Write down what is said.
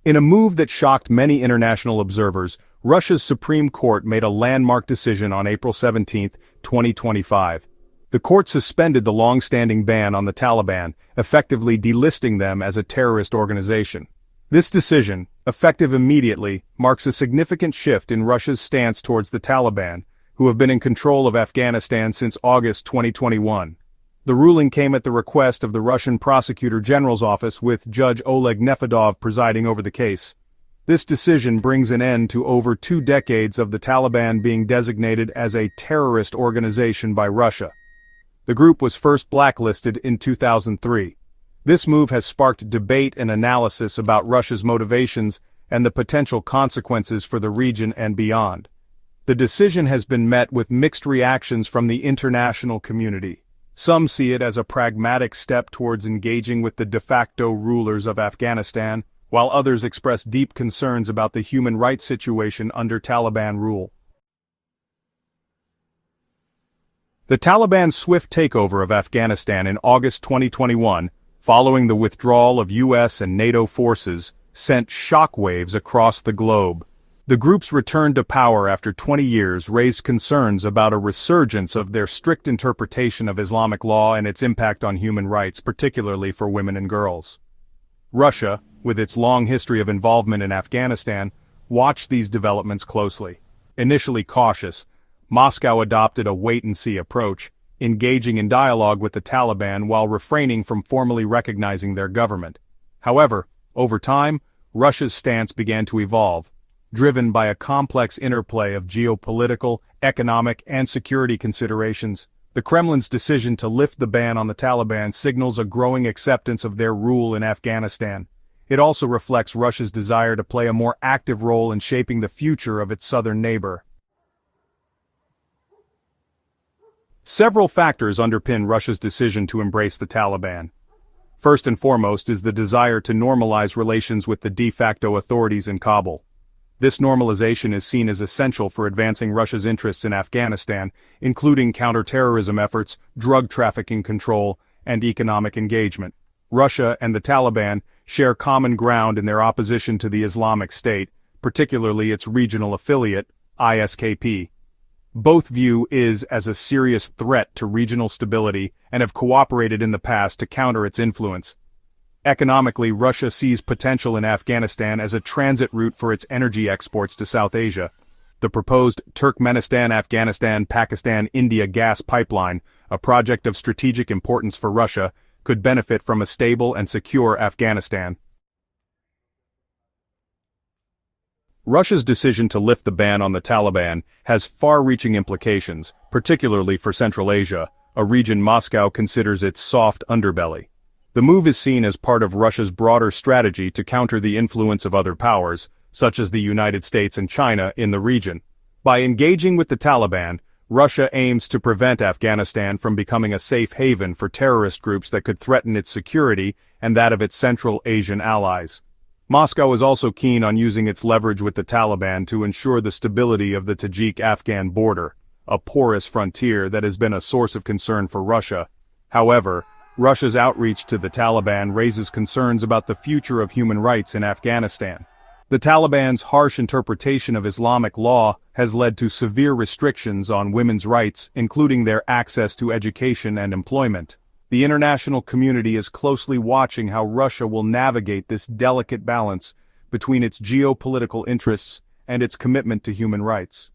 In a move that shocked many international observers, Russia's Supreme Court made a landmark decision on April 17, 2025. The court suspended the long-standing ban on the Taliban, effectively delisting them as a terrorist organization. This decision, effective immediately, marks a significant shift in Russia's stance towards the Taliban, who have been in control of Afghanistan since August 2021. The ruling came at the request of the Russian Prosecutor General's office, with Judge Oleg Nefedov presiding over the case. This decision brings an end to over 2 decades of the Taliban being designated as a terrorist organization by Russia. The group was first blacklisted in 2003. This move has sparked debate and analysis about Russia's motivations and the potential consequences for the region and beyond. The decision has been met with mixed reactions from the international community. Some see it as a pragmatic step towards engaging with the de facto rulers of Afghanistan, while others express deep concerns about the human rights situation under Taliban rule. The Taliban's swift takeover of Afghanistan in August 2021, following the withdrawal of US and NATO forces, sent shockwaves across the globe. The group's return to power after 20 years raised concerns about a resurgence of their strict interpretation of Islamic law and its impact on human rights, particularly for women and girls. Russia, with its long history of involvement in Afghanistan, watched these developments closely. Initially cautious, Moscow adopted a wait-and-see approach, engaging in dialogue with the Taliban while refraining from formally recognizing their government. However, over time, Russia's stance began to evolve, driven by a complex interplay of geopolitical, economic, and security considerations. The Kremlin's decision to lift the ban on the Taliban signals a growing acceptance of their rule in Afghanistan. It also reflects Russia's desire to play a more active role in shaping the future of its southern neighbor. Several factors underpin Russia's decision to embrace the Taliban. First and foremost is the desire to normalize relations with the de facto authorities in Kabul. This normalization is seen as essential for advancing Russia's interests in Afghanistan, including counterterrorism efforts, drug trafficking control, and economic engagement. Russia and the Taliban share common ground in their opposition to the Islamic State, particularly its regional affiliate, ISKP. Both view IS as a serious threat to regional stability and have cooperated in the past to counter its influence. Economically, Russia sees potential in Afghanistan as a transit route for its energy exports to South Asia. The proposed Turkmenistan-Afghanistan-Pakistan-India gas pipeline, a project of strategic importance for Russia, could benefit from a stable and secure Afghanistan. Russia's decision to lift the ban on the Taliban has far-reaching implications, particularly for Central Asia, a region Moscow considers its soft underbelly. The move is seen as part of Russia's broader strategy to counter the influence of other powers, such as the United States and China, in the region. By engaging with the Taliban, Russia aims to prevent Afghanistan from becoming a safe haven for terrorist groups that could threaten its security and that of its Central Asian allies. Moscow is also keen on using its leverage with the Taliban to ensure the stability of the Tajik-Afghan border, a porous frontier that has been a source of concern for Russia. However, Russia's outreach to the Taliban raises concerns about the future of human rights in Afghanistan. The Taliban's harsh interpretation of Islamic law has led to severe restrictions on women's rights, including their access to education and employment. The international community is closely watching how Russia will navigate this delicate balance between its geopolitical interests and its commitment to human rights.